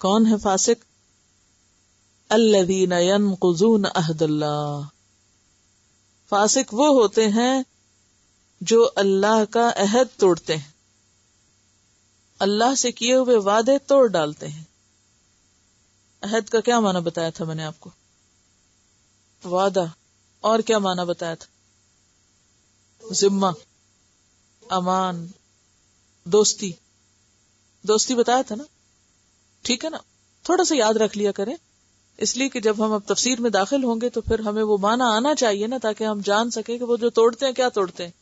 کون ہے فاسق؟ الذین ینقضون عہد اللہ، فاسق وہ ہوتے ہیں جو اللہ کا عہد توڑتے ہیں، اللہ سے کیے ہوئے وعدے توڑ ڈالتے ہیں۔ عہد کا کیا معنی بتایا تھا میں نے آپ کو؟ وعدہ، اور کیا معنی بتایا تھا؟ ذمہ، امان، دوستی بتایا تھا نا، ٹھیک ہے نا؟ تھوڑا سا یاد رکھ لیا کریں، اس لیے کہ جب ہم اب تفسیر میں داخل ہوں گے تو پھر ہمیں وہ معنی آنا چاہیے نا، تاکہ ہم جان سکیں کہ وہ جو توڑتے ہیں کیا توڑتے ہیں۔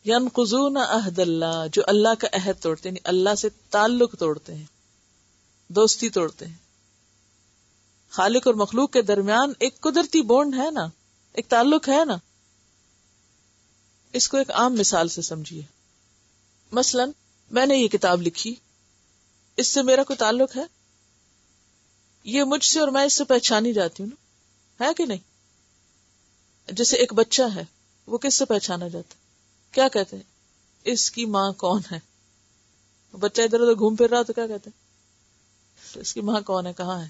ینقضون عہد اللہ، جو اللہ کا عہد توڑتے ہیں، یعنی اللہ سے تعلق توڑتے ہیں، دوستی توڑتے ہیں۔ خالق اور مخلوق کے درمیان ایک قدرتی بونڈ ہے نا، ایک تعلق ہے نا۔ اس کو ایک عام مثال سے سمجھیے۔ مثلا میں نے یہ کتاب لکھی، اس سے میرا کوئی تعلق ہے؟ یہ مجھ سے اور میں اس سے پہچانی جاتی ہوں نا، ہے کہ نہیں؟ جیسے ایک بچہ ہے، وہ کس سے پہچانا جاتا ہے؟ کیا کہتے ہیں؟ اس کی ماں کون ہے؟ بچہ ادھر ادھر گھوم پھر رہا تو کیا کہتے ہیں؟ اس کی ماں کون ہے، کہاں ہے؟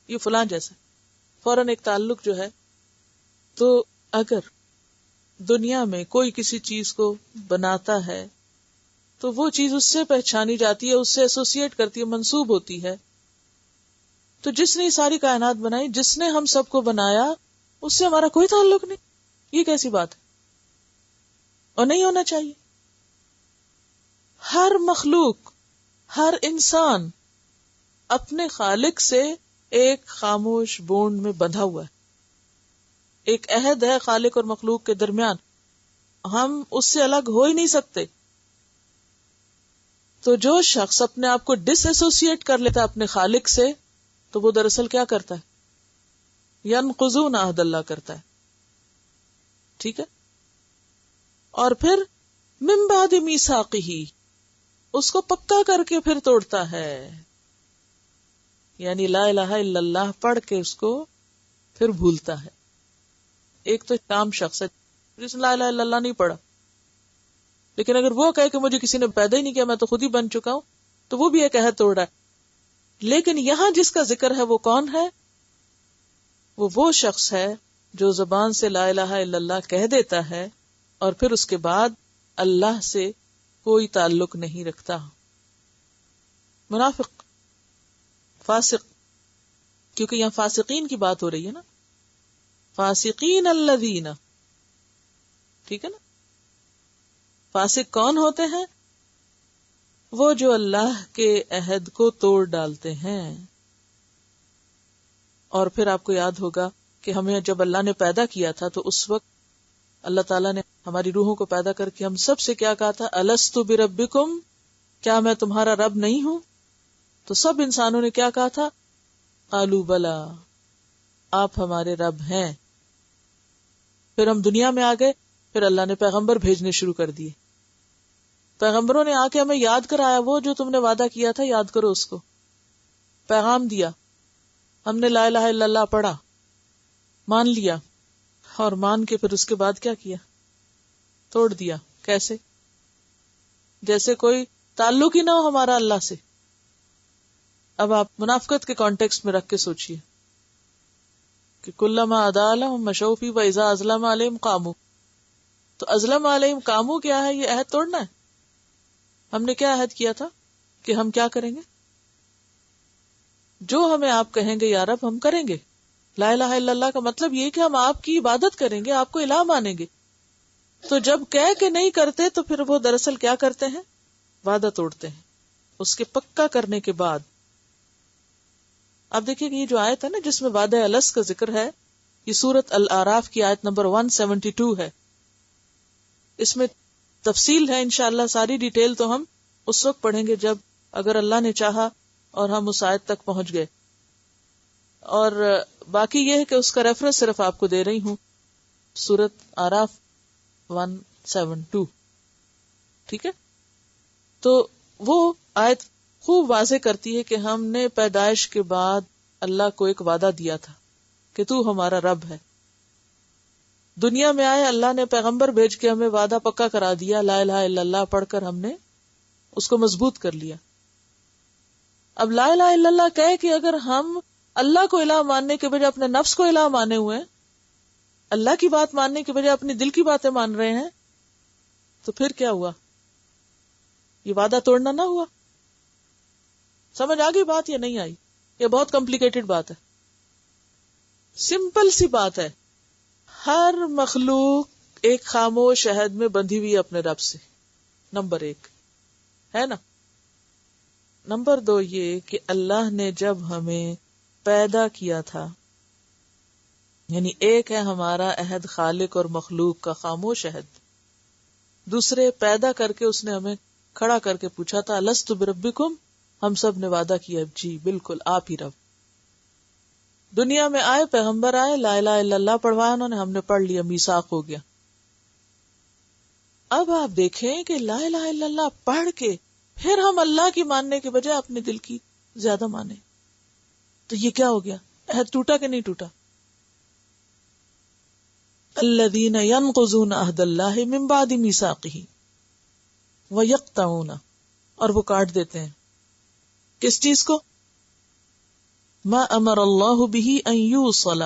یہ فلاں جیسا، فوراً ایک تعلق جو ہے۔ تو اگر دنیا میں کوئی کسی چیز کو بناتا ہے تو وہ چیز اس سے پہچانی جاتی ہے، اس سے ایسوسیٹ کرتی ہے، منسوب ہوتی ہے۔ تو جس نے یہ ساری کائنات بنائی، جس نے ہم سب کو بنایا، اس سے ہمارا کوئی تعلق نہیں۔ یہ کیسی بات ہے؟ اور نہیں ہونا چاہیے۔ ہر مخلوق، ہر انسان اپنے خالق سے ایک خاموش بونڈ میں بندھا ہوا ہے، ایک عہد ہے خالق اور مخلوق کے درمیان، ہم اس سے الگ ہو ہی نہیں سکتے۔ تو جو شخص اپنے آپ کو ڈس ایسوسیٹ کر لیتا ہے اپنے خالق سے، تو وہ دراصل کیا کرتا ہے؟ ینقضون عہد اللہ کرتا ہے، ٹھیک ہے؟ اور پھر من بعد میثاقہ، اس کو پکا کر کے پھر توڑتا ہے، یعنی لا الہ الا اللہ پڑھ کے اس کو پھر بھولتا ہے۔ ایک تو عام شخص ہے جس نے لا الہ الا اللہ نہیں پڑھا، لیکن اگر وہ کہے کہ مجھے کسی نے پیدا ہی نہیں کیا، میں تو خود ہی بن چکا ہوں، تو وہ بھی ایک عہد توڑ رہا ہے۔ لیکن یہاں جس کا ذکر ہے وہ کون ہے؟ وہ شخص ہے جو زبان سے لا الہ الا اللہ کہہ دیتا ہے اور پھر اس کے بعد اللہ سے کوئی تعلق نہیں رکھتا۔ منافق، فاسق، کیونکہ یہاں فاسقین کی بات ہو رہی ہے نا، فاسقین الذین، ٹھیک ہے نا؟ فاسق کون ہوتے ہیں؟ وہ جو اللہ کے عہد کو توڑ ڈالتے ہیں۔ اور پھر آپ کو یاد ہوگا کہ ہمیں جب اللہ نے پیدا کیا تھا تو اس وقت اللہ تعالیٰ نے ہماری روحوں کو پیدا کر کے ہم سب سے کیا کہا تھا؟ الست بربکم، کیا میں تمہارا رب نہیں ہوں؟ تو سب انسانوں نے کیا کہا تھا؟ قالوا بلا، آپ ہمارے رب ہیں۔ پھر ہم دنیا میں آ گئے، پھر اللہ نے پیغمبر بھیجنے شروع کر دیے، پیغمبروں نے آ کے ہمیں یاد کرایا، وہ جو تم نے وعدہ کیا تھا یاد کرو، اس کو پیغام دیا، ہم نے لا الہ الا اللہ پڑھا، مان لیا، اور مان کے پھر اس کے بعد کیا کیا؟ توڑ دیا۔ کیسے؟ جیسے کوئی تعلق ہی نہ ہو ہمارا اللہ سے۔ اب آپ منافقت کے کانٹیکسٹ میں رکھ کے سوچئے کہ کلما اضاء لهم مشوا فیہ واذا اظلم علیہم قاموا، تو اظلم علیہم قاموا کیا ہے؟ یہ عہد توڑنا ہے۔ ہم نے کیا عہد کیا تھا کہ ہم کیا کریں گے؟ جو ہمیں آپ کہیں گے یا رب ہم کریں گے۔ لا الہ الا اللہ کا مطلب یہ کہ ہم آپ کی عبادت کریں گے، آپ کو الہ مانیں گے۔ تو جب کہہ کے نہیں کرتے تو پھر وہ دراصل کیا کرتے ہیں؟ وعدہ توڑتے ہیں۔ اس کے پکا کرنے کے بعد آپ دیکھیں کہ یہ جو آیت ہے نا جس میں وعدہ الست کا ذکر ہے، یہ سورۃ الاعراف کی آیت نمبر 172 ہے۔ اس میں تفصیل ہے، انشاءاللہ ساری ڈیٹیل تو ہم اس وقت پڑھیں گے جب اگر اللہ نے چاہا اور ہم اس آیت تک پہنچ گئے۔ اور باقی یہ ہے کہ اس کا ریفرنس صرف آپ کو دے رہی ہوں، سورۃ اعراف 172، ٹھیک ہے؟ تو وہ آیت خوب واضح کرتی ہے کہ ہم نے پیدائش کے بعد اللہ کو ایک وعدہ دیا تھا کہ تو ہمارا رب ہے۔ دنیا میں آئے، اللہ نے پیغمبر بھیج کے ہمیں وعدہ پکا کرا دیا، لا الہ الا اللہ پڑھ کر ہم نے اس کو مضبوط کر لیا۔ اب لا الہ الا اللہ کہے کہ اگر ہم اللہ کو الہ ماننے کے بجائے اپنے نفس کو الہ مانے ہوئے ہیں، اللہ کی بات ماننے کے بجائے اپنی دل کی باتیں مان رہے ہیں، تو پھر کیا ہوا؟ یہ وعدہ توڑنا نہ ہوا؟ سمجھ آ گئی بات یا نہیں آئی؟ یہ بہت کمپلیکیٹڈ بات ہے، سمپل سی بات ہے. ہر مخلوق ایک خاموش عہد میں بندھی ہوئی اپنے رب سے، نمبر 1 ہے نا. نمبر 2 یہ کہ اللہ نے جب ہمیں پیدا کیا تھا، یعنی ایک ہے ہمارا عہد خالق اور مخلوق کا خاموش عہد، دوسرے پیدا کر کے اس نے ہمیں کھڑا کر کے پوچھا تھا الست بربکم، ہم سب نے وعدہ کیا جی بالکل آپ ہی رب. دنیا میں آئے، پیغمبر آئے، لا الہ الا اللہ پڑھوایا انہوں نے، ہم نے پڑھ لیا، میثاق ہو گیا. اب آپ دیکھیں کہ لا الہ الا اللہ پڑھ کے پھر ہم اللہ کی ماننے کے بجائے اپنے دل کی زیادہ مانے، تو یہ کیا ہو گیا؟ عہد ٹوٹا کہ نہیں ٹوٹا؟ الذین ینقضون عہد اللہ من بعد میثاقہ ویقطعون، اور وہ کاٹ دیتے ہیں کس چیز کو؟ ما امر اللہ بہ ان یوصل،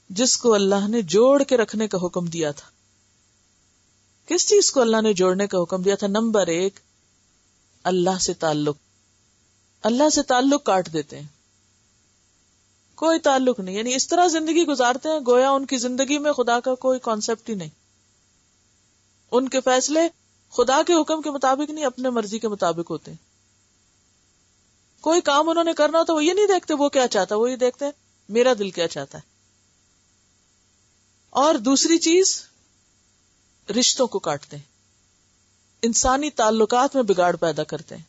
جس کو اللہ نے جوڑ کے رکھنے کا حکم دیا تھا. کس چیز کو اللہ نے جوڑنے کا حکم دیا تھا؟ نمبر 1 اللہ سے تعلق. اللہ سے تعلق کاٹ دیتے ہیں، کوئی تعلق نہیں، یعنی اس طرح زندگی گزارتے ہیں گویا ان کی زندگی میں خدا کا کوئی کانسیپٹ ہی نہیں. ان کے فیصلے خدا کے حکم کے مطابق نہیں، اپنے مرضی کے مطابق ہوتے ہیں. کوئی کام انہوں نے کرنا تو وہ یہ نہیں دیکھتے وہ کیا چاہتا، وہ یہ دیکھتے ہیں میرا دل کیا چاہتا ہے. اور دوسری چیز، رشتوں کو کاٹتے ہیں، انسانی تعلقات میں بگاڑ پیدا کرتے ہیں،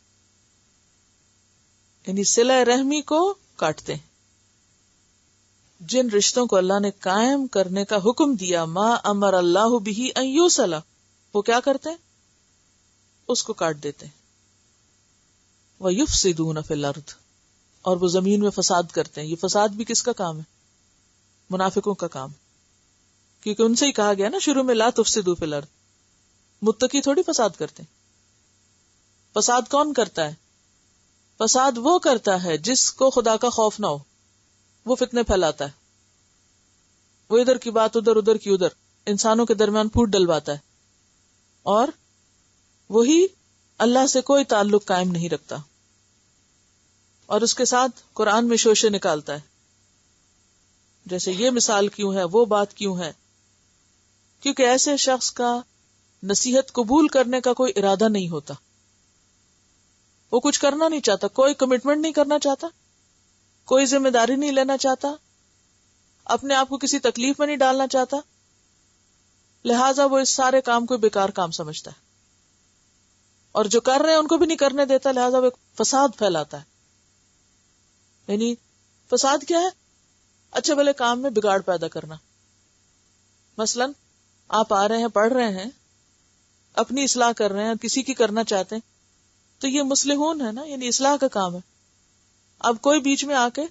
یعنی صلہ رحمی کو کاٹتے ہیں. جن رشتوں کو اللہ نے قائم کرنے کا حکم دیا، ما امر اللہ بہ ان یوصل، وہ کیا کرتے ہیں؟ اس کو کاٹ دیتے ہیں. وَيُفْسِدُونَ فِي الْأَرْضِ، اور وہ زمین میں فساد کرتے ہیں. یہ فساد بھی کس کا کام ہے؟ منافقوں کا کام، کیونکہ ان سے ہی کہا گیا نا شروع میں لا تفسدوا فی الارض. متقی تھوڑی فساد کرتے ہیں. فساد کون کرتا ہے؟ فساد وہ کرتا ہے جس کو خدا کا خوف نہ ہو، وہ فتنے پھیلاتا ہے، وہ ادھر کی بات ادھر، ادھر کی ادھر، انسانوں کے درمیان پھوٹ ڈلواتا ہے، اور وہی اللہ سے کوئی تعلق قائم نہیں رکھتا، اور اس کے ساتھ قرآن میں شوشے نکالتا ہے، جیسے یہ مثال کیوں ہے، وہ بات کیوں ہے. کیونکہ ایسے شخص کا نصیحت قبول کرنے کا کوئی ارادہ نہیں ہوتا، وہ کچھ کرنا نہیں چاہتا، کوئی کمٹمنٹ نہیں کرنا چاہتا، کوئی ذمہ داری نہیں لینا چاہتا، اپنے آپ کو کسی تکلیف میں نہیں ڈالنا چاہتا، لہٰذا وہ اس سارے کام کو بیکار کام سمجھتا ہے، اور جو کر رہے ہیں ان کو بھی نہیں کرنے دیتا، لہٰذا وہ فساد پھیلاتا ہے. یعنی فساد کیا ہے؟ اچھے بھلے کام میں بگاڑ پیدا کرنا. مثلا آپ آ رہے ہیں، پڑھ رہے ہیں، اپنی اصلاح کر رہے ہیں، کسی کی کرنا چاہتے ہیں، تو یہ مصلحون ہے نا، یعنی اصلاح کا کام ہے. اب کوئی بیچ میں آ کے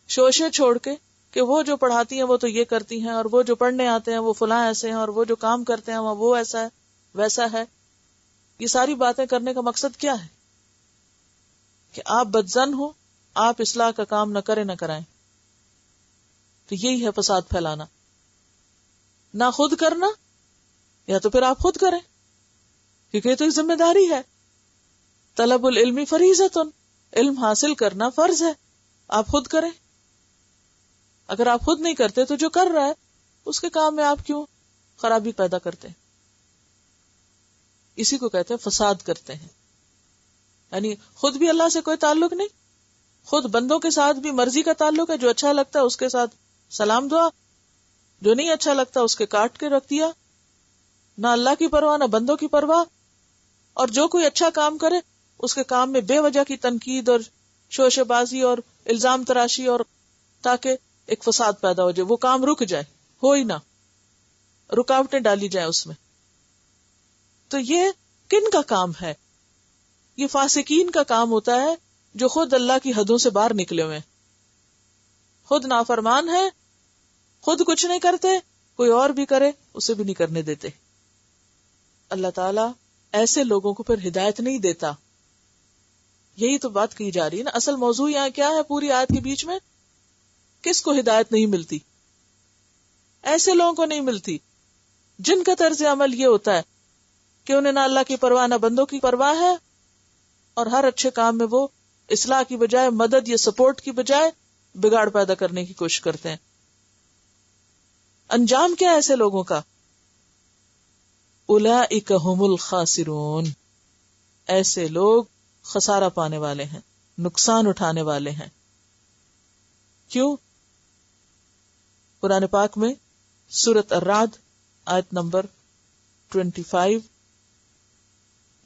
شوشے چھوڑ کے کہ وہ جو پڑھاتی ہیں وہ تو یہ کرتی ہیں، اور وہ جو پڑھنے آتے ہیں وہ فلاں ایسے ہیں، اور وہ جو کام کرتے ہیں وہ ایسا ہے ویسا ہے، یہ ساری باتیں کرنے کا مقصد کیا ہے؟ کہ آپ بدظن ہو، آپ اصلاح کا کام نہ کریں نہ کرائیں. تو یہی ہے فساد پھیلانا، نہ خود کرنا، یا تو پھر آپ خود کریں، کیونکہ یہ تو ایک ذمہ داری ہے. طلب العلم فریضۃ، علم حاصل کرنا فرض ہے، آپ خود کریں. اگر آپ خود نہیں کرتے تو جو کر رہا ہے اس کے کام میں آپ کیوں خرابی پیدا کرتے ہیں؟ اسی کو کہتے ہیں فساد کرتے ہیں. یعنی خود بھی اللہ سے کوئی تعلق نہیں، خود بندوں کے ساتھ بھی مرضی کا تعلق ہے، جو اچھا لگتا ہے اس کے ساتھ سلام دعا، جو نہیں اچھا لگتا اس کے کاٹ کے رکھ دیا، نہ اللہ کی پرواہ نہ بندوں کی پرواہ. اور جو کوئی اچھا کام کرے اس کے کام میں بے وجہ کی تنقید اور شوشے بازی اور الزام تراشی، اور تاکہ ایک فساد پیدا ہو جائے، وہ کام رک جائے، ہو ہی نہ، رکاوٹیں ڈالی جائیں اس میں. تو یہ کن کا کام ہے؟ یہ فاسقین کا کام ہوتا ہے، جو خود اللہ کی حدوں سے باہر نکلے ہوئے ہیں، خود نافرمان ہے، خود کچھ نہیں کرتے، کوئی اور بھی کرے اسے بھی نہیں کرنے دیتے. اللہ تعالیٰ ایسے لوگوں کو پھر ہدایت نہیں دیتا. یہی تو بات کی جا رہی ہے نا. اصل موضوع یہاں کیا ہے پوری آیت کے بیچ میں؟ کس کو ہدایت نہیں ملتی؟ ایسے لوگوں کو نہیں ملتی جن کا طرز عمل یہ ہوتا ہے کہ انہیں نہ اللہ کی پرواہ نہ بندوں کی پرواہ ہے، اور ہر اچھے کام میں وہ اصلاح کی بجائے، مدد یا سپورٹ کی بجائے بگاڑ پیدا کرنے کی کوشش کرتے ہیں. انجام کیا ہے ایسے لوگوں کا؟ اولئک ھم الخاسرون، ایسے لوگ خسارہ پانے والے ہیں، نقصان اٹھانے والے ہیں. کیوں؟ قرآن پاک میں سورۃ الرعد آیت نمبر 25،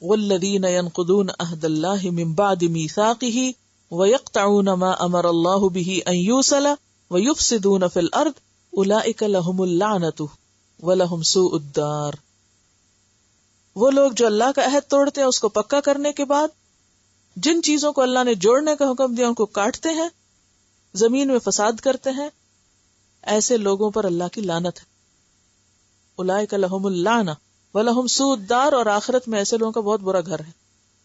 والذین ينقضون عہد اللہ من بعد میثاقہ ویقطعون ما امر اللہ بہ ان یوصل ویفسدون فی الارض اولئک لہم اللعنۃ ولہم سوء الدار. وہ لوگ جو اللہ کا عہد توڑتے ہیں اس کو پکا کرنے کے بعد جن چیزوں کو اللہ نے جوڑنے کا حکم دیا ان کو کاٹتے ہیں، زمین میں فساد کرتے ہیں، ایسے لوگوں پر اللہ کی لعنت ہے. اولئک لہم اللعنہ وَلَهُمْ سُوءُ الدَّارِ، اور آخرت میں ایسے لوگوں کا بہت برا گھر ہے،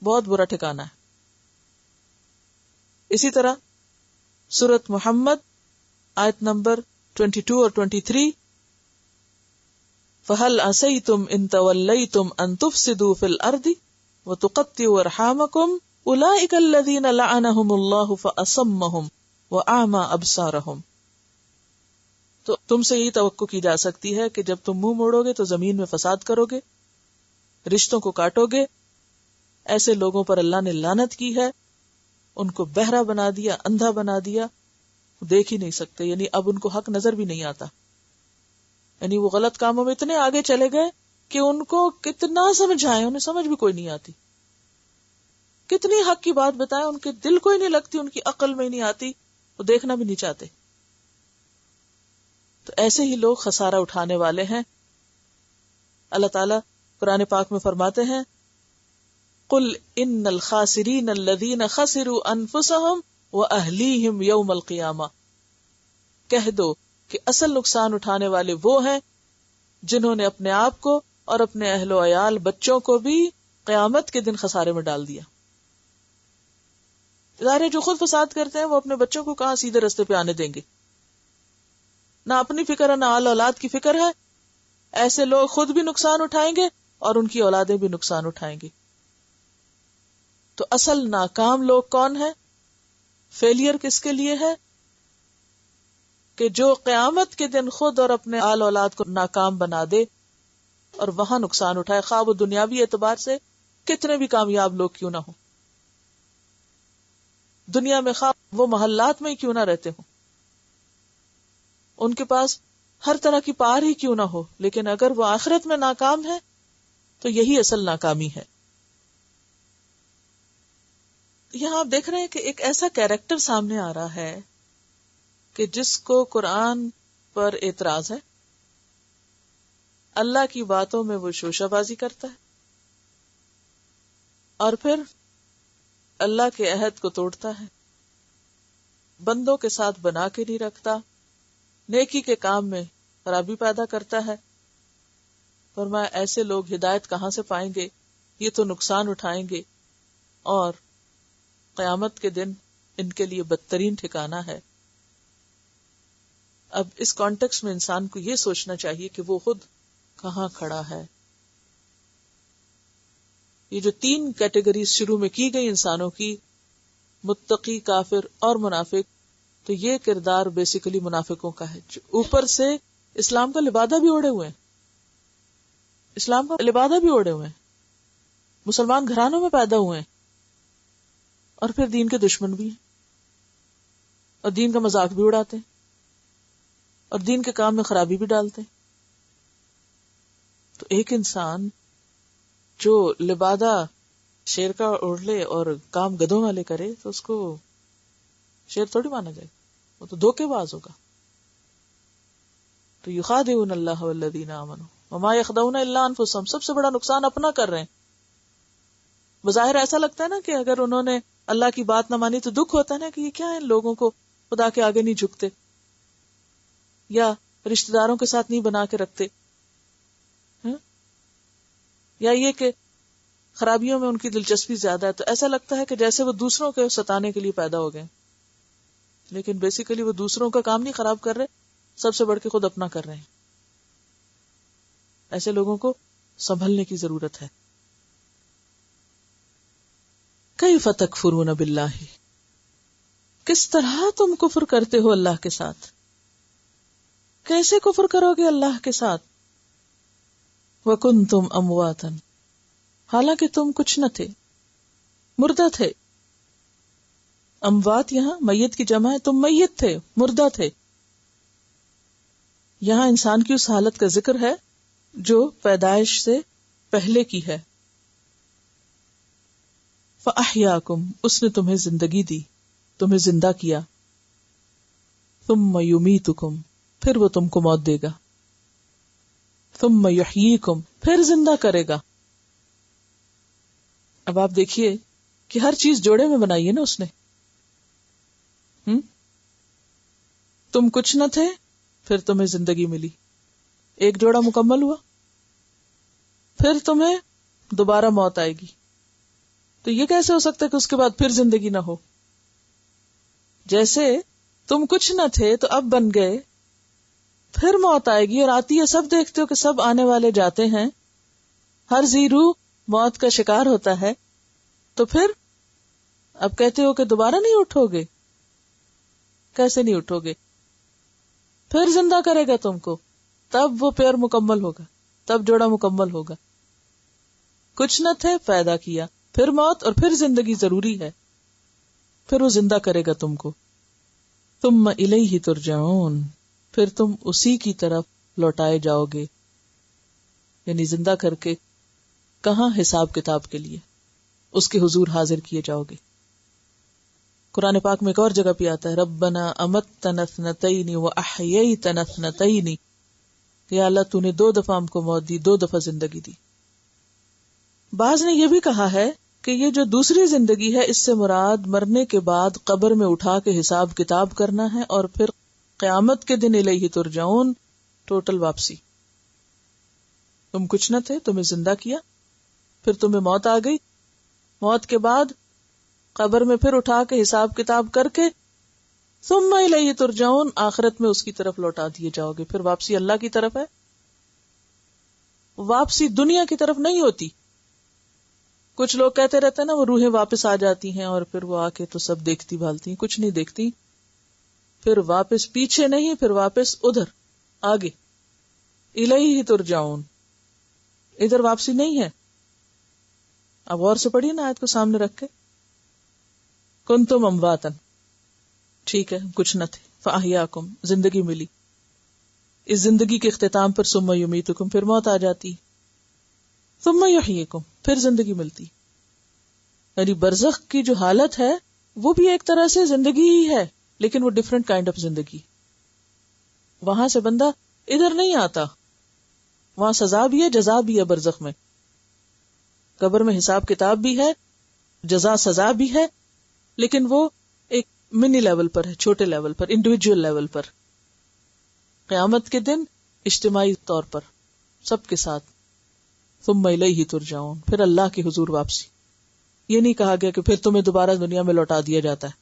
بہت برا ٹھکانہ ہے. اسی طرح سورۃ محمد آیت نمبر 22 اور 23، فَهَلْ عَسَيْتُمْ إِن تَوَلَّيْتُمْ أَن تُفْسِدُوا فِي الْأَرْضِ وَتُقَطِّعُوا أَرْحَامَكُمْ أُولَئِكَ الَّذِينَ لَعَنَهُمُ اللَّهُ فَأَصَمَّهُمْ وَأَعْمَى أَبْصَارَهُمْ. تو تم سے یہی توقع کی جا سکتی ہے کہ جب تم منہ موڑو گے تو زمین میں فساد کرو گے، رشتوں کو کاٹو گے. ایسے لوگوں پر اللہ نے لعنت کی ہے، ان کو بہرا بنا دیا، اندھا بنا دیا، دیکھ ہی نہیں سکتے. یعنی اب ان کو حق نظر بھی نہیں آتا. یعنی وہ غلط کاموں میں اتنے آگے چلے گئے کہ ان کو کتنا سمجھائیں انہیں سمجھ بھی کوئی نہیں آتی. کتنی حق کی بات بتائیں ان کے دل کو ہی نہیں لگتی، ان کی عقل میں ہی نہیں آتی، وہ دیکھنا بھی نہیں چاہتے. تو ایسے ہی لوگ خسارہ اٹھانے والے ہیں. اللہ تعالیٰ قرآن پاک میں فرماتے ہیں قل ان الخاسرین الذین خسروا انفسهم واہلیہم یوم القیامہ، کہہ دو کہ اصل نقصان اٹھانے والے وہ ہیں جنہوں نے اپنے آپ کو اور اپنے اہل و عیال بچوں کو بھی قیامت کے دن خسارے میں ڈال دیا. ادارے جو خود فساد کرتے ہیں وہ اپنے بچوں کو کہاں سیدھے رستے پہ آنے دیں گے؟ نہ اپنی فکر ہے نہ اہل اولاد کی فکر ہے. ایسے لوگ خود بھی نقصان اٹھائیں گے اور ان کی اولادیں بھی نقصان اٹھائیں گی. تو اصل ناکام لوگ کون ہیں؟ فیلئر کس کے لیے ہے؟ کہ جو قیامت کے دن خود اور اپنے آل اولاد کو ناکام بنا دے اور وہاں نقصان اٹھائے، خواہ وہ دنیاوی اعتبار سے کتنے بھی کامیاب لوگ کیوں نہ ہوں، دنیا میں خواہ وہ محلات میں ہی کیوں نہ رہتے ہوں، ان کے پاس ہر طرح کی پار ہی کیوں نہ ہو، لیکن اگر وہ آخرت میں ناکام ہے تو یہی اصل ناکامی ہے. یہاں آپ دیکھ رہے ہیں کہ ایک ایسا کیریکٹر سامنے آ رہا ہے کہ جس کو قرآن پر اعتراض ہے، اللہ کی باتوں میں وہ شوشہ بازی کرتا ہے، اور پھر اللہ کے عہد کو توڑتا ہے، بندوں کے ساتھ بنا کے نہیں رکھتا، نیکی کے کام میں خرابی پیدا کرتا ہے. فرمایا ایسے لوگ ہدایت کہاں سے پائیں گے؟ یہ تو نقصان اٹھائیں گے اور قیامت کے دن ان کے لیے بدترین ٹھکانہ ہے. اب اس کانٹیکس میں انسان کو یہ سوچنا چاہیے کہ وہ خود کہاں کھڑا ہے. یہ جو 3 کیٹیگریز شروع میں کی گئی انسانوں کی، متقی، کافر اور منافق، تو یہ کردار بیسیکلی منافقوں کا ہے جو اوپر سے اسلام کا لبادہ بھی اوڑھے ہوئے ہیں، اسلام کا لبادہ بھی اوڑھے ہوئے ہیں، مسلمان گھرانوں میں پیدا ہوئے ہیں اور پھر دین کے دشمن بھی ہیں اور دین کا مذاق بھی اڑاتے ہیں اور دین کے کام میں خرابی بھی ڈالتے ہیں. تو ایک انسان جو لبادہ شیر کا اوڑھ لے اور کام گدھوں والے کرے تو اس کو شیر تھوڑی مانا جائے، وہ تو دھوکے باز ہوگا. تو یخادعون اللہ والذین آمنوا وما یخدعون الا انفسهم، سب سے بڑا نقصان اپنا کر رہے ہیں. بظاہر ایسا لگتا ہے نا کہ اگر انہوں نے اللہ کی بات نہ مانی تو دکھ ہوتا ہے نا کہ یہ کیا ہے، لوگوں کو خدا کے آگے نہیں جھکتے یا رشتہ داروں کے ساتھ نہیں بنا کے رکھتے، یا یہ کہ خرابیوں میں ان کی دلچسپی زیادہ ہے، تو ایسا لگتا ہے کہ جیسے وہ دوسروں کے ستانے کے لیے پیدا ہو گئے، لیکن بیسیکلی وہ دوسروں کا کام نہیں خراب کر رہے، سب سے بڑھ کے خود اپنا کر رہے ہیں. ایسے لوگوں کو سنبھلنے کی ضرورت ہے. کیف تکفرون باللہ، کس طرح تم کفر کرتے ہو اللہ کے ساتھ، کیسے کفر کرو گے اللہ کے ساتھ. وکنتم امواتا، حالانکہ تم کچھ نہ تھے، مردہ تھے. اموات یہاں میت کی جمع ہے، تم میت تھے، مردہ تھے. یہاں انسان کی اس حالت کا ذکر ہے جو پیدائش سے پہلے کی ہے. فَأَحْيَاكُمْ، اس نے تمہیں زندگی دی، تمہیں زندہ کیا. ثُمَّ يُمِيتُكُمْ، پھر وہ تم کو موت دے گا. ثُمَّ يُحْيِيكُمْ، پھر زندہ کرے گا. اب آپ دیکھیے کہ ہر چیز جوڑے میں بنائی ہے نا اس نے. تم کچھ نہ تھے، پھر تمہیں زندگی ملی، ایک جوڑا مکمل ہوا. پھر تمہیں دوبارہ موت آئے گی. تو یہ کیسے ہو سکتا ہے کہ اس کے بعد پھر زندگی نہ ہو؟ جیسے تم کچھ نہ تھے تو اب بن گئے، پھر موت آئے گی اور آتی ہے. سب دیکھتے ہو کہ سب آنے والے جاتے ہیں، ہر ذی روح موت کا شکار ہوتا ہے. تو پھر اب کہتے ہو کہ دوبارہ نہیں اٹھو گے. کیسے نہیں اٹھو گے؟ پھر زندہ کرے گا تم کو، تب وہ پیئر مکمل ہوگا، تب جوڑا مکمل ہوگا. کچھ نہ تھے، پیدا کیا، پھر موت اور پھر زندگی ضروری ہے. پھر وہ زندہ کرے گا تم کو. ثم الیہ ترجعون، پھر تم اسی کی طرف لوٹائے جاؤ گے. یعنی زندہ کر کے کہاں؟ حساب کتاب کے لیے اس کے حضور حاضر کیے جاؤ گے. قرآن پاک میں ایک اور جگہ پہ آتا ہے، ربنا امتنا اثنتین واحییتنا اثنتین، یا اللہ تو نے 2 دفعہ ہم کو موت دی، 2 دفعہ زندگی دی. بعض نے یہ بھی کہا ہے کہ یہ جو دوسری زندگی ہے اس سے مراد مرنے کے بعد قبر میں اٹھا کے حساب کتاب کرنا ہے، اور پھر قیامت کے دن الیہ ترجعون، ٹوٹل واپسی. تم کچھ نہ تھے، تمہیں زندہ کیا، پھر تمہیں موت آ گئی، موت کے بعد قبر میں پھر اٹھا کے حساب کتاب کر کے ثم الیہ ترجعون، آخرت میں اس کی طرف لوٹا دیے جاؤ گے. پھر واپسی اللہ کی طرف ہے، واپسی دنیا کی طرف نہیں ہوتی. کچھ لوگ کہتے رہتے ہیں نا وہ روحیں واپس آ جاتی ہیں اور پھر وہ آ کے تو سب دیکھتی بھالتی ہیں، کچھ نہیں دیکھتی. پھر واپس پیچھے نہیں، پھر واپس ادھر آگے. الیہ ترجعون، ادھر واپسی نہیں ہے. اب غور سے پڑھیے نا آیت کو سامنے رکھ کے. کنتم امواتا، ٹھیک ہے کچھ نہ تھے، فاحیاکم، زندگی ملی. اس زندگی کے اختتام پر ثم یمیتکم، پھر موت آ جاتی. ثم یحییکم، پھر زندگی ملتی. یعنی برزخ کی جو حالت ہے وہ بھی ایک طرح سے زندگی ہی ہے، لیکن وہ ڈفرنٹ کائنڈ آف زندگی. وہاں سے بندہ ادھر نہیں آتا، وہاں سزا بھی ہے، جزا بھی ہے. برزخ میں، قبر میں حساب کتاب بھی ہے، جزا سزا بھی ہے، لیکن وہ ایک منی لیول پر ہے، چھوٹے لیول پر، انڈیویجول لیول پر. قیامت کے دن اجتماعی طور پر سب کے ساتھ. ثم الیہ ترجعون، پھر اللہ کے حضور واپسی. یہ نہیں کہا گیا کہ پھر تمہیں دوبارہ دنیا میں لوٹا دیا جاتا ہے.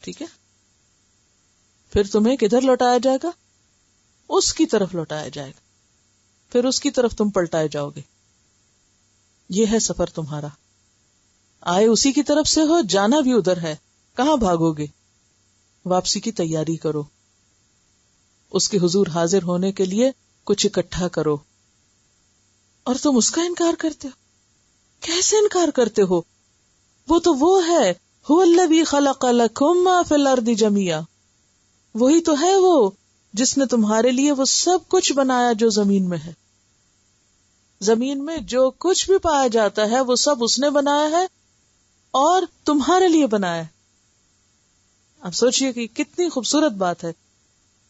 ٹھیک ہے، پھر تمہیں کدھر لوٹایا جائے گا؟ اس کی طرف لوٹایا جائے گا، پھر اس کی طرف تم پلٹائے جاؤ گے. یہ ہے سفر تمہارا. آئے اسی کی طرف سے ہو، جانا بھی ادھر ہے. کہاں بھاگو گے؟ واپسی کی تیاری کرو، اس کے حضور حاضر ہونے کے لیے کچھ اکٹھا کرو. اور تم اس کا انکار کرتے ہو؟ کیسے انکار کرتے ہو؟ وہ تو وہ ہے، هو الذی خلق لکم ما فی الارض جميعا، وہی تو ہے وہ جس نے تمہارے لیے وہ سب کچھ بنایا جو زمین میں ہے. زمین میں جو کچھ بھی پایا جاتا ہے وہ سب اس نے بنایا ہے اور تمہارے لیے بنایا ہے. اب سوچئے کہ کتنی خوبصورت بات ہے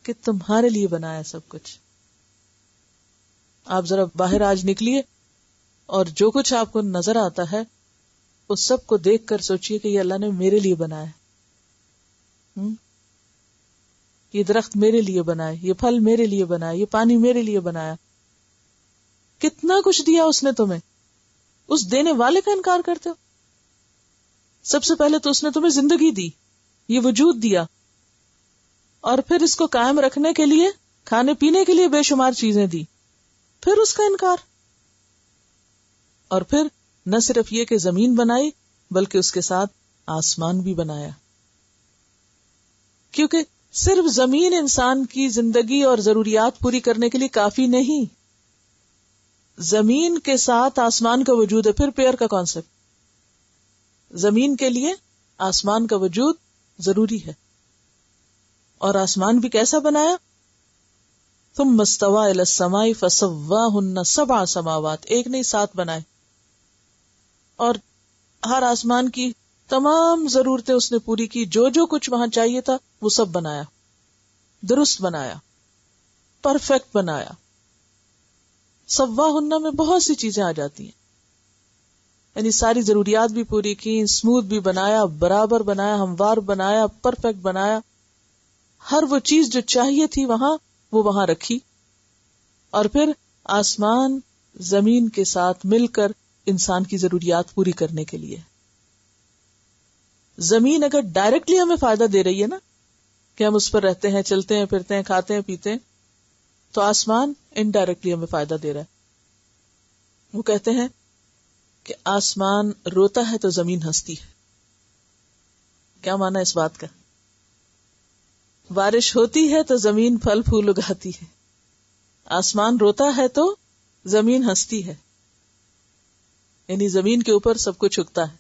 کہ تمہارے لیے بنایا سب کچھ. آپ ذرا باہر آج نکلیے اور جو کچھ آپ کو نظر آتا ہے اس سب کو دیکھ کر سوچئے کہ یہ اللہ نے میرے لیے بنایا. یہ درخت میرے لیے بنائے، یہ پھل میرے لیے بنائے، یہ پانی میرے لیے بنایا. کتنا کچھ دیا اس نے تمہیں، اس دینے والے کا انکار کرتے ہو؟ سب سے پہلے تو اس نے تمہیں زندگی دی، یہ وجود دیا، اور پھر اس کو قائم رکھنے کے لیے کھانے پینے کے لیے بے شمار چیزیں دی، پھر اس کا انکار. اور پھر نہ صرف یہ کہ زمین بنائی بلکہ اس کے ساتھ آسمان بھی بنایا، کیونکہ صرف زمین انسان کی زندگی اور ضروریات پوری کرنے کے لیے کافی نہیں، زمین کے ساتھ آسمان کا وجود ہے. پھر پیئر کا کانسیپٹ، زمین کے لیے آسمان کا وجود ضروری ہے. اور آسمان بھی کیسا بنایا؟ ثم استوى الى السماء فسواهن 7 سماوات، ایک نہیں 7 بنائے، اور ہر آسمان کی تمام ضرورتیں اس نے پوری کی، جو جو کچھ وہاں چاہیے تھا وہ سب بنایا، درست بنایا، پرفیکٹ بنایا. سواہن میں بہت سی چیزیں آ جاتی ہیں، یعنی ساری ضروریات بھی پوری کی، اسموتھ بھی بنایا، برابر بنایا، ہموار بنایا، پرفیکٹ بنایا. ہر وہ چیز جو چاہیے تھی وہاں، وہ وہاں رکھی. اور پھر آسمان زمین کے ساتھ مل کر انسان کی ضروریات پوری کرنے کے لیے. زمین اگر ڈائریکٹلی ہمیں فائدہ دے رہی ہے نا، کہ ہم اس پر رہتے ہیں، چلتے ہیں، پھرتے ہیں، کھاتے ہیں، پیتے ہیں، تو آسمان انڈائریکٹلی ہمیں فائدہ دے رہا ہے. وہ کہتے ہیں کہ آسمان روتا ہے تو زمین ہنستی ہے. کیا مانا اس بات کا؟ بارش ہوتی ہے تو زمین پھل پھول اگاتی ہے، آسمان روتا ہے تو زمین ہنستی ہے، یعنی زمین کے اوپر سب کچھ اگتا ہے.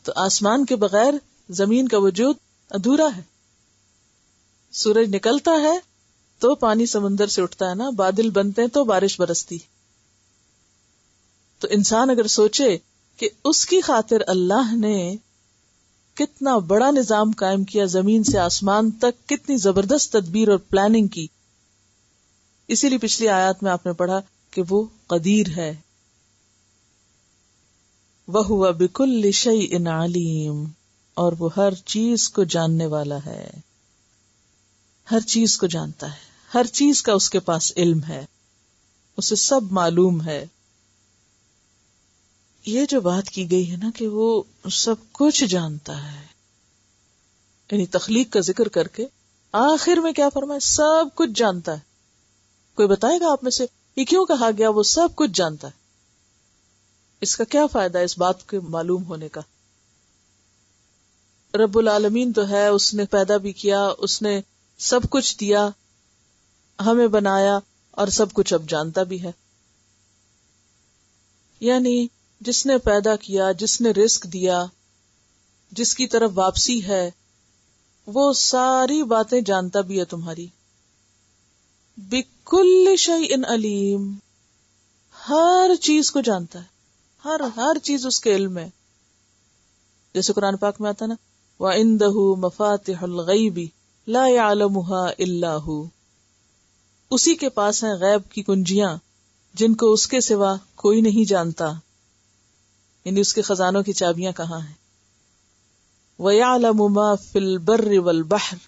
تو آسمان کے بغیر زمین کا وجود ادھورا ہے. سورج نکلتا ہے تو پانی سمندر سے اٹھتا ہے نا، بادل بنتے ہیں تو بارش برستی. تو انسان اگر سوچے کہ اس کی خاطر اللہ نے کتنا بڑا نظام قائم کیا، زمین سے آسمان تک کتنی زبردست تدبیر اور پلاننگ کی. اسی لیے پچھلی آیات میں آپ نے پڑھا کہ وہ قدیر ہے. وَهُوَ بِكُلِّ شَيْءٍ عَلِيمٌ، اور وہ ہر چیز کو جاننے والا ہے، ہر چیز کو جانتا ہے، ہر چیز کا اس کے پاس علم ہے، اسے سب معلوم ہے. یہ جو بات کی گئی ہے نا کہ وہ سب کچھ جانتا ہے، یعنی تخلیق کا ذکر کر کے آخر میں کیا فرمایا؟ سب کچھ جانتا ہے. کوئی بتائے گا آپ میں سے یہ کیوں کہا گیا وہ سب کچھ جانتا ہے؟ اس کا کیا فائدہ ہے اس بات کے معلوم ہونے کا؟ رب العالمین تو ہے، اس نے پیدا بھی کیا، اس نے سب کچھ دیا، ہمیں بنایا، اور سب کچھ اب جانتا بھی ہے. یعنی جس نے پیدا کیا، جس نے رزق دیا، جس کی طرف واپسی ہے، وہ ساری باتیں جانتا بھی ہے تمہاری. بِكُلِّ شَيْءٍ عَلِيمٌ، ہر چیز کو جانتا ہے، ہر چیز اس کے علم میں. جیسے قرآن پاک میں آتا نا، وَعِندَهُ مَفَاتِحُ الْغَيْبِ لَا يَعْلَمُهَا إِلَّا هُ، اسی کے پاس ہیں غیب کی کنجیاں جن کو اس کے سوا کوئی نہیں جانتا، یعنی اس کے خزانوں کی چابیاں کہاں ہیں. وَيَعْلَمُ مَا فِي الْبَرِّ وَالْبَحْرِ،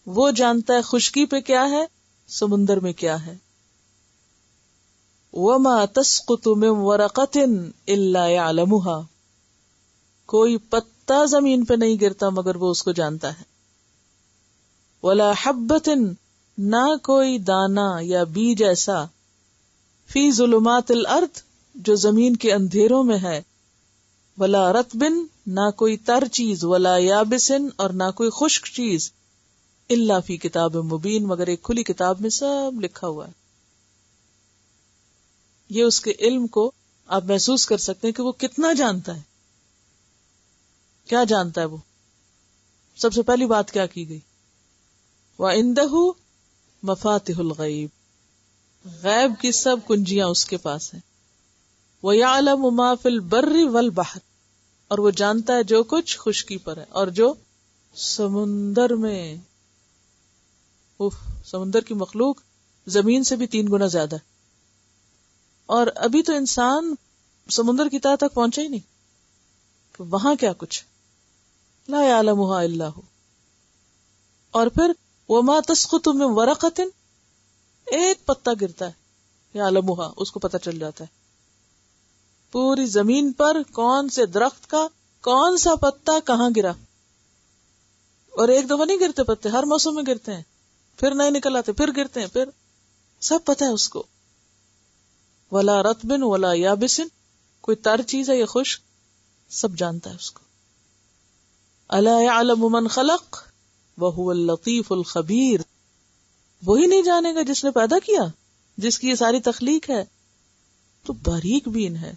وہ جانتا ہے خشکی پہ کیا ہے، سمندر میں کیا ہے. وَمَا تَسْقُطُ مِن وَرَقَةٍ إِلَّا يَعْلَمُهَا، کوئی پتا زمین پہ نہیں گرتا مگر وہ اس کو جانتا ہے. وَلَا حَبَّةٍ، نہ کوئی دانا یا بیج ایسا، فی ظلمات الارض، جو زمین کے اندھیروں میں ہے. ولا رطبن، نہ کوئی تر چیز، ولا یابسن، اور نہ کوئی خشک چیز، الا فی کتاب مبین، مگر ایک کھلی کتاب میں سب لکھا ہوا ہے. یہ اس کے علم کو آپ محسوس کر سکتے ہیں کہ وہ کتنا جانتا ہے. کیا جانتا ہے وہ؟ سب سے پہلی بات کیا کی گئی؟ وَعِندَهُ مفاتح الغیب، غیب کی سب کنجیاں اس کے پاس ہیں. وَيَعْلَمُ مَا فِي الْبَرِّ وَالْبَحْرِ، اور وہ جانتا ہے جو کچھ خشکی پر ہے اور جو سمندر میں. سمندر کی مخلوق زمین سے بھی 3 گنا زیادہ ہے، اور ابھی تو انسان سمندر کی تہہ تک پہنچا ہی نہیں کہ وہاں کیا کچھ. لا يعلمها الا هو. اور پھر وما تسقط من ورقة، ایک پتا گرتا ہے، يعلمها، اس کو پتہ چل جاتا ہے. پوری زمین پر کون سے درخت کا کون سا پتا کہاں گرا. اور ایک دفعہ نہیں گرتے پتے، ہر موسم میں گرتے ہیں، پھر نئے نکل آتے، پھر گرتے ہیں، پھر سب پتہ ہے اس کو. ولا رطب ولا یابس، کوئی تر چیز ہے یا خشک، سب جانتا ہے اس کو. الا یعلم من خلق وهو اللطیف الخبیر، وہی نہیں جانے گا جس نے پیدا کیا، جس کی یہ ساری تخلیق ہے، تو باریک بین ہے،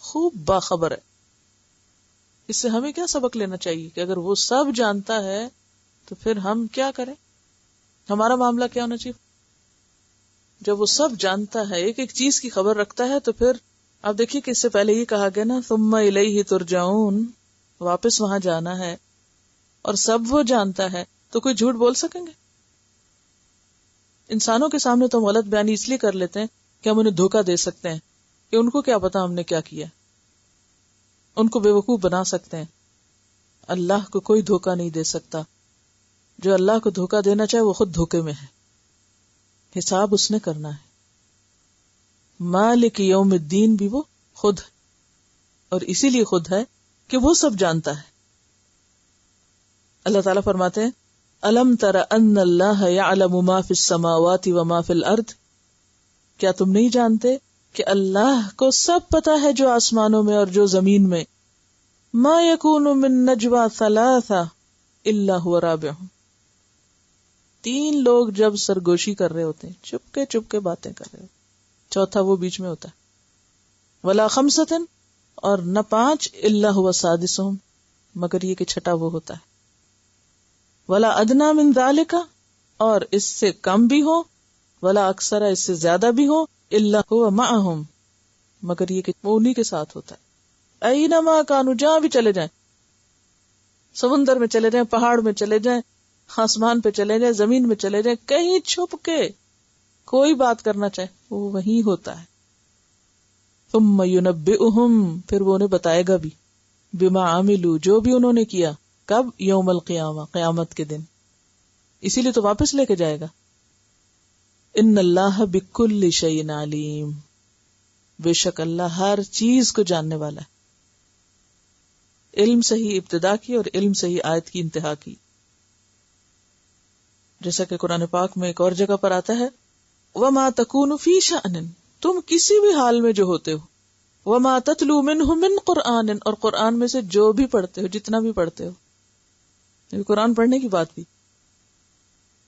خوب باخبر ہے. اس سے ہمیں کیا سبق لینا چاہیے کہ اگر وہ سب جانتا ہے تو پھر ہم کیا کریں، ہمارا معاملہ کیا ہونا چاہیے. جب وہ سب جانتا ہے، ایک ایک چیز کی خبر رکھتا ہے، تو پھر آپ دیکھیے کہ اس سے پہلے یہ کہا گیا نا ثم الیہ ترجعون، واپس وہاں جانا ہے، اور سب وہ جانتا ہے تو کوئی جھوٹ بول سکیں گے؟ انسانوں کے سامنے تو ہم غلط بیانی اس لیے کر لیتے ہیں کہ ہم انہیں دھوکہ دے سکتے ہیں کہ ان کو کیا پتا ہم نے کیا کیا، ان کو بے وقوف بنا سکتے ہیں. اللہ کو کوئی دھوکہ نہیں دے سکتا. جو اللہ کو دھوکہ دینا چاہے وہ خود دھوکے میں ہے، حساب اس نے کرنا ہے. مالک یوم الدین بھی وہ خود، اور اسی لیے خود ہے کہ وہ سب جانتا ہے. اللہ تعالیٰ فرماتے ہیں الم تر ان اللہ یعلم ما فی السماوات وما فی الارض، کیا تم نہیں جانتے کہ اللہ کو سب پتا ہے جو آسمانوں میں اور جو زمین میں. ما یکون من نجوا ثلاثہ الا هو رابعہم، 3 لوگ جب سرگوشی کر رہے ہوتے ہیں، چپ کے باتیں کر رہے ہوتے، چوتھا وہ بیچ میں ہوتا ہے. ولا خمسۃ، اور نہ 5 الا هو سادسہم، مگر یہ کہ چھٹا وہ ہوتا ہے. ولا ادنا من ذالک، اور اس سے کم بھی ہو، ولا اکثر، اس سے زیادہ بھی ہو، الا هو معہم، مگر یہ کہ وہ انہی کے ساتھ ہوتا ہے. اینما کانوا، جہاں بھی چلے جائیں، سمندر میں چلے جائیں، پہاڑ میں چلے جائیں، آسمان پہ چلے جائیں، زمین میں چلے جائیں، کہیں چھپ کے کوئی بات کرنا چاہے وہ وہیں ہوتا ہے. ثم ینبئہم، پھر وہ انہیں بتائے گا بھی، بما عملوا، جو بھی انہوں نے کیا. کب؟ یوم القیامہ، قیامت کے دن. اسی لیے تو واپس لے کے جائے گا. ان اللہ بکل شیء علیم، بے شک اللہ ہر چیز کو جاننے والا ہے. علم سے ہی ابتدا کی اور علم سے ہی آیت کی انتہا کی. جیسا کہ قرآن پاک میں ایک اور جگہ پر آتا ہے وَمَا تَكُونُ فِي شَأْنٍ، تم کسی بھی حال میں جو ہوتے ہو، وَمَا تَتْلُو مِنْهُ مِنْ قُرْآنٍ، اور قرآن میں سے جو بھی پڑھتے ہو، جتنا بھی پڑھتے ہو، یہ قرآن پڑھنے کی بات بھی.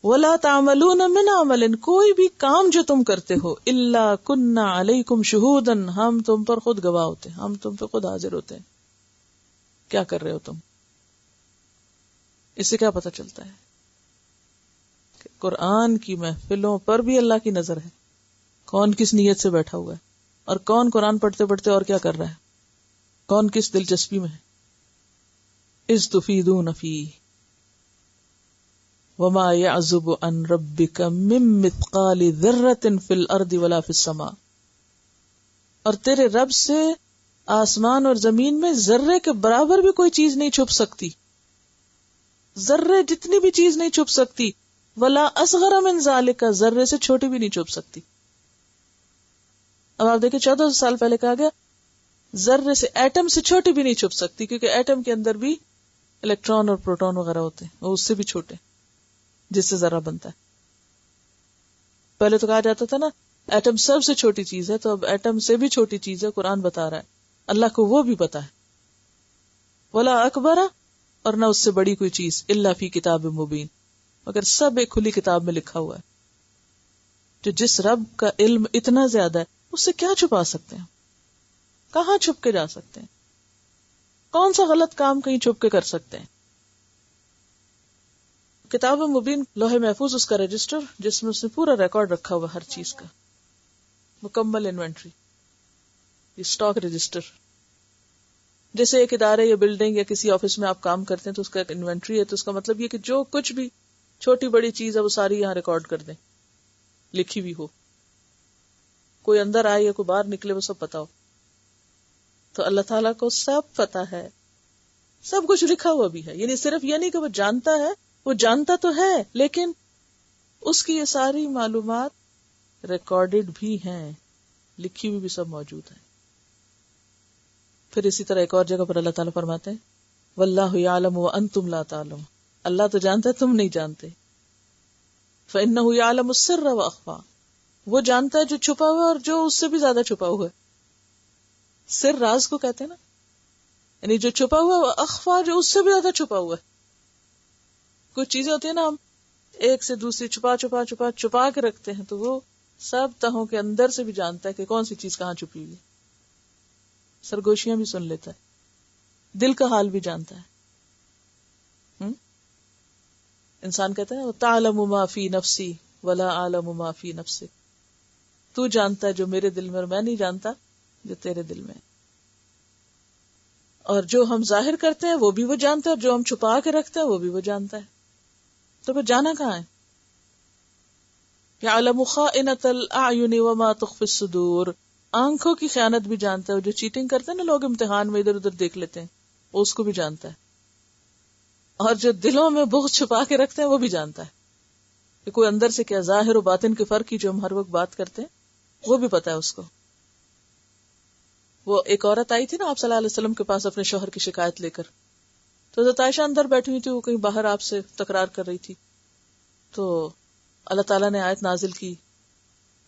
وَلَا تَعْمَلُونَ مِنْ عَمَلٍ، کوئی بھی کام جو تم کرتے ہو، إِلَّا كُنَّا عَلَيْكُمْ شُهُودًا، ہم تم پر خود گواہ ہوتے ہیں، ہم تم پہ خود حاضر ہوتے ہیں. کیا کر رہے ہو تم؟ اس سے کیا پتہ چلتا ہے کہ قرآن کی محفلوں پر بھی اللہ کی نظر ہے، کون کس نیت سے بیٹھا ہوا ہے، اور کون قرآن پڑھتے پڑھتے اور کیا کر رہا ہے، کون کس دلچسپی میں ہے. اذ تفیدون فیہ وما يعزب عن ربك من مثقال ذرة في الارض ولا في السماء، اور تیرے رب سے آسمان اور زمین میں ذرے کے برابر بھی کوئی چیز نہیں چھپ سکتی، ذرے جتنی بھی چیز نہیں چھپ سکتی. ولا اصغر من ذلك، ذرے سے چھوٹی بھی نہیں چھپ سکتی. اب آپ دیکھیں 1400 سال پہلے کہا گیا ذرے سے، ایٹم سے چھوٹی بھی نہیں چھپ سکتی، کیونکہ ایٹم کے اندر بھی الیکٹران اور پروٹون وغیرہ ہوتے ہیں، وہ اس سے بھی چھوٹے، جس سے ذرہ بنتا ہے. پہلے تو کہا جاتا تھا نا ایٹم سب سے چھوٹی چیز ہے، تو اب ایٹم سے بھی چھوٹی چیز ہے، قرآن بتا رہا ہے، اللہ کو وہ بھی پتا ہے. ولا اکبر، اور نہ اس سے بڑی کوئی چیز، الا فی کتاب مبین، مگر سب ایک کھلی کتاب میں لکھا ہوا ہے. جو جس رب کا علم اتنا زیادہ ہے، اس سے کیا چھپا سکتے ہیں، کہاں چھپ کے جا سکتے ہیں، کون سا غلط کام کہیں چھپ کے کر سکتے ہیں. کتاب مبین لوح محفوظ اس کا رجسٹر، جس میں اس نے پورا ریکارڈ رکھا ہوا ہر چیز کا، مکمل انوینٹری، اسٹاک رجسٹر. جیسے ایک ادارے یا بلڈنگ یا کسی آفس میں آپ کام کرتے ہیں تو اس کا ایک انوینٹری ہے، تو اس کا مطلب یہ کہ جو کچھ بھی چھوٹی بڑی چیز ہے وہ ساری یہاں ریکارڈ کر دیں، لکھی بھی ہو، کوئی اندر آئے یا کوئی باہر نکلے وہ سب پتا ہو. تو اللہ تعالیٰ کو سب پتا ہے، سب کچھ لکھا ہوا بھی ہے. یعنی صرف یہ نہیں کہ وہ جانتا ہے، وہ جانتا تو ہے، لیکن اس کی یہ ساری معلومات ریکارڈڈ بھی ہیں، لکھی ہوئی بھی سب موجود ہیں. پھر اسی طرح ایک اور جگہ پر اللہ تعالیٰ فرماتے ہیں واللہ یعلم وانتم لا تعلمون، اللہ تو جانتا ہے تم نہیں جانتے. فإنہ یعلم السر واخفی، وہ جانتا ہے جو چھپا ہوا ہے اور جو اس سے بھی زیادہ چھپا ہوا ہے. سر راز کو کہتے ہیں نا، یعنی جو چھپا ہوا ہے، اخفا جو اس سے بھی زیادہ چھپا ہوا ہے. کچھ چیزیں ہوتی ہیں نا، ہم ایک سے دوسری چھپا کے رکھتے ہیں، تو وہ سب تہوں کے اندر سے بھی جانتا ہے کہ کون سی چیز کہاں چھپی ہوئی ہے. سرگوشیاں بھی سن لیتا ہے، دل کا حال بھی جانتا ہے. انسان کہتا ہے تعلم ما فی نفسی ولا اعلم ما فی نفسک، تو جانتا ہے جو میرے دل میں اور میں نہیں جانتا جو تیرے دل میں. اور جو ہم ظاہر کرتے ہیں وہ بھی وہ جانتا ہے، اور جو ہم چھپا کے رکھتے ہیں وہ بھی وہ جانتا ہے. تو پھر جانا کہاں ہے؟ یعلم خائنۃ الاعین وما تخفی الصدور، آنکھوں کی خیانت بھی جانتا ہے. جو چیٹنگ کرتے ہیں نا لوگ امتحان میں ادھر ادھر دیکھ لیتے ہیں، وہ اس کو بھی جانتا ہے. اور جو دلوں میں بغض چھپا کے رکھتے ہیں وہ بھی جانتا ہے کہ کوئی اندر سے کیا، ظاہر و باطن کے فرق کی جو ہم ہر وقت بات کرتے ہیں وہ بھی پتا ہے اس کو. وہ ایک عورت آئی تھی نا آپ صلی اللہ علیہ وسلم کے پاس اپنے شوہر کی شکایت لے کر، تو حضرت عائشہ اندر بیٹھی ہوئی تھی، وہ کہیں باہر آپ سے تکرار کر رہی تھی. تو اللہ تعالیٰ نے آیت نازل کی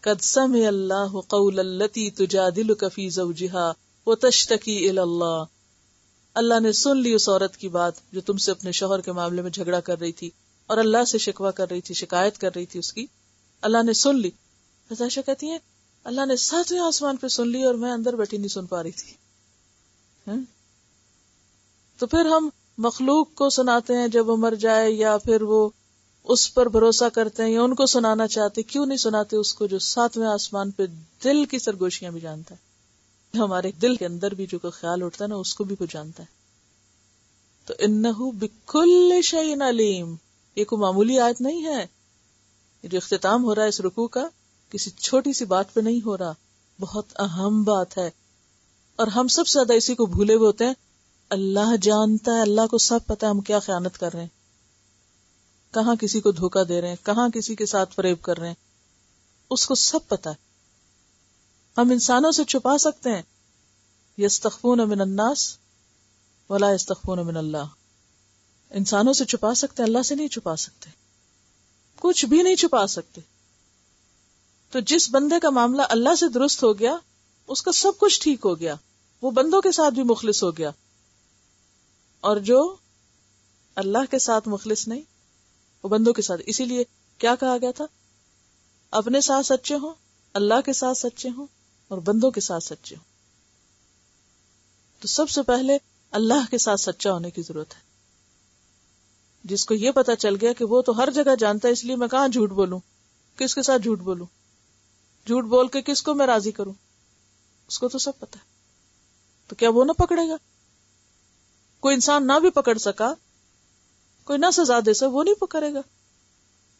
قد سمع اللہ قول التی تجادلک فی زوجہا وتشتکی الی اللہ، اللہ نے سن لی اس عورت کی بات جو تم سے اپنے شوہر کے معاملے میں جھگڑا کر رہی تھی اور اللہ سے شکوہ کر رہی تھی، شکایت کر رہی تھی اس کی. اللہ نے سن لی. حضرت عائشہ کہتی ہیں اللہ نے 7ویں آسمان پہ سن لی اور میں اندر بیٹھی نہیں سن پا رہی تھی. تو پھر ہم مخلوق کو سناتے ہیں جب وہ مر جائے، یا پھر وہ اس پر بھروسہ کرتے ہیں یا ان کو سنانا چاہتے، کیوں نہیں سناتے اس کو جو 7ویں آسمان پہ دل کی سرگوشیاں بھی جانتا ہے. ہمارے دل کے اندر بھی جو کوئی خیال اٹھتا ہے نا اس کو بھی وہ جانتا ہے. تو انہ بکل شیء علیم، یہ کوئی معمولی آیت نہیں ہے. یہ جو اختتام ہو رہا ہے اس رکوع کا کسی چھوٹی سی بات پہ نہیں ہو رہا، بہت اہم بات ہے. اور ہم سب سے زیادہ اسی کو بھولے ہوئے ہوتے ہیں. اللہ جانتا ہے، اللہ کو سب پتا ہے ہم کیا خیانت کر رہے ہیں، کہاں کسی کو دھوکہ دے رہے ہیں، کہاں کسی کے ساتھ فریب کر رہے ہیں، اس کو سب پتا ہے. ہم انسانوں سے چھپا سکتے ہیں، یستخفون من الناس ولا یستخفون من اللہ، انسانوں سے چھپا سکتے ہیں، اللہ سے نہیں چھپا سکتے، کچھ بھی نہیں چھپا سکتے. تو جس بندے کا معاملہ اللہ سے درست ہو گیا اس کا سب کچھ ٹھیک ہو گیا، وہ بندوں کے ساتھ بھی مخلص ہو گیا. اور جو اللہ کے ساتھ مخلص نہیں وہ بندوں کے ساتھ. اسی لیے کیا کہا گیا تھا؟ اپنے ساتھ سچے ہوں، اللہ کے ساتھ سچے ہوں، اور بندوں کے ساتھ سچے ہوں. تو سب سے پہلے اللہ کے ساتھ سچا ہونے کی ضرورت ہے. جس کو یہ پتا چل گیا کہ وہ تو ہر جگہ جانتا ہے، اس لیے میں کہاں جھوٹ بولوں، کس کے ساتھ جھوٹ بولوں، جھوٹ بول کے کس کو میں راضی کروں، اس کو تو سب پتا ہے. تو کیا وہ نہ پکڑے گا؟ کوئی انسان نہ بھی پکڑ سکا، کوئی نہ سزا دے سکا، وہ نہیں پکڑے گا،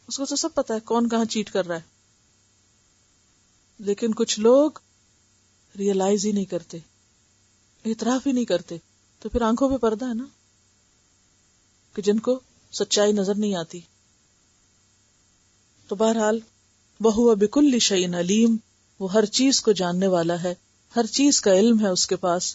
اس کو تو سب پتا ہے کون کہاں چیٹ کر رہا ہے. لیکن کچھ لوگ ریئلائز ہی نہیں کرتے، اعتراف ہی نہیں کرتے. تو پھر آنکھوں پہ پردہ ہے نا، کہ جن کو سچائی نظر نہیں آتی. تو بہرحال وَهُوَ بِكُلِّ شَيْءٍ عَلِيمٌ، وہ ہر چیز کو جاننے والا ہے، ہر چیز کا علم ہے اس کے پاس.